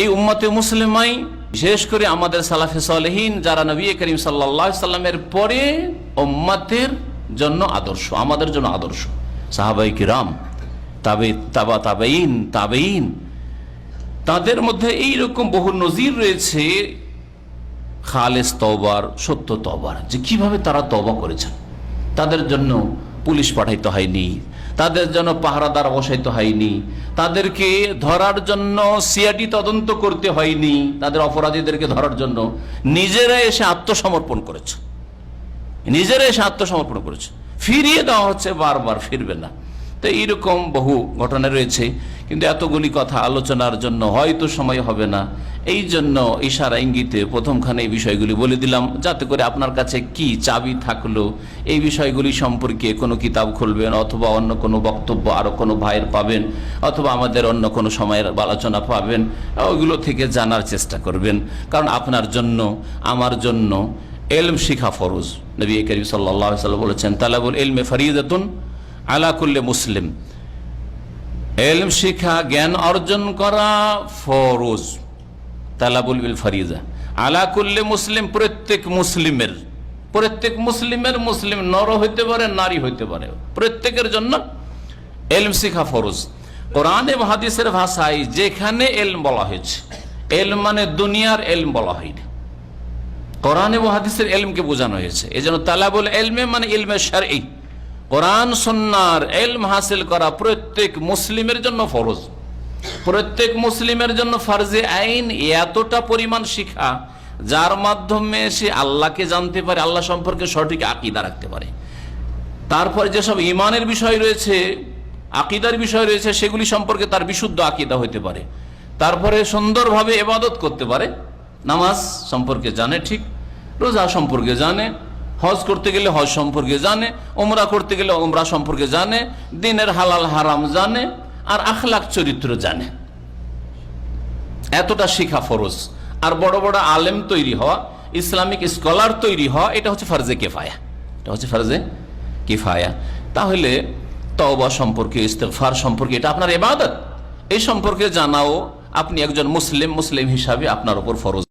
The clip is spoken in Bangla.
এই উম্মতে মুসলিমাই বিশেষ করে আমাদের সালাফে সালেহীন যারা নবী করিম সাল্লাল্লাহু আলাইহি সাল্লামের পরে উম্মতের জন্য আদর্শ, আমাদের জন্য আদর্শ, সাহাবায়ে কিরাম, তাবেঈন, তাদের মধ্যে এইরকম বহু নজির রয়েছে খালেস তওবার, সত্য তওবার, যে কিভাবে তারা তওবা করেছেন। তাদের জন্য পুলিশ পাঠাইতে হয়নি, তাদের জন্য পাহারাদার বসাইতে হয়নি, তাদেরকে ধরার জন্য সিআইডি তদন্ত করতে হয়নি, তাদের অপরাধীদেরকে ধরার জন্য নিজেরা এসে আত্মসমর্পণ করেছে, ফিরিয়ে দেওয়া হচ্ছে, বারবার ফিরবে না। তো এইরকম বহু ঘটনা রয়েছে, কিন্তু এতগুলি কথা আলোচনার জন্য হয়তো সময় হবে না। এই জন্য ইশারা ইঙ্গিতে প্রথমখানে এই বিষয়গুলি বলে দিলাম, যাতে করে আপনার কাছে কি চাবি থাকলো এই বিষয়গুলি সম্পর্কে কোনো কিতাব খুলবেন, অথবা অন্য কোনো বক্তব্য আরো কোনো ভাইয়ের পাবেন, অথবা আমাদের অন্য কোনো সময়ের আলোচনা পাবেন, ওইগুলো থেকে জানার চেষ্টা করবেন। কারণ আপনার জন্য, আমার জন্য ইলম শিখা ফরজ। নবী করিম সাল্লাল্লাহু আলাইহি ওয়াসাল্লাম বলেছেন, তালাবুল ইলমি ফরিদাতুন আলা কুল্লি মুসলিম, ইলম শিখা, জ্ঞান অর্জন করা ফরজ। তালাবুল ইল ফরিজা আলা কুল্লি মুসলিম, প্রত্যেক মুসলিমের, মুসলিম নর হইতে পারে, নারী হইতে পারে, প্রত্যেকের জন্য ইলম শিখা ফরজ। কোরআন এবং হাদিসের ভাষায় যেখানে ইলম বলা হয়েছে, ইলম মানে দুনিয়ার ইলম বলা হয়নি, কোরআন এবং হাদিসের ইলমকে বোঝানো হয়েছে। এই জন্য তালাবুল ইলমে মানে ইলমে শারঈ, কোরআন সুন্নাহর ইলম হাসিল করা প্রত্যেক মুসলিমের জন্য ফরজ, প্রত্যেক মুসলিমের জন্য ফরজে আইন। এতটা পরিমাণ শিখা যার মাধ্যমে সে আল্লাহকে জানতে পারে, আল্লাহ সম্পর্কে সঠিক আকীদা রাখতে পারে। তারপরে যেসব ইমানের বিষয় রয়েছে, আকীদার বিষয় রয়েছে, সেগুলি সম্পর্কে তার বিশুদ্ধ আকীদা হইতে পারে। তারপরে সুন্দরভাবে ইবাদত করতে পারে, নামাজ সম্পর্কে জানে, ঠিক রোজা সম্পর্কে জানে, হজ করতে গেলে হজ সম্পর্কে জানে, ওমরা করতে গেলে ওমরা সম্পর্কে জানে, দিনের হালাল হারাম জানে, আর আখলাক চরিত্র জানে। এতটা শিখা ফরজ। আর বড় বড় আলেম তৈরি হওয়া, ইসলামিক স্কলার তৈরি হওয়া, এটা হচ্ছে ফরজে কিফায়া। তাহলে তওবা সম্পর্কে, ইস্তেগফার সম্পর্কে, এটা আপনার ইবাদত, এই সম্পর্কে জানাও আপনি একজন মুসলিম হিসাবে আপনার উপর ফরজ।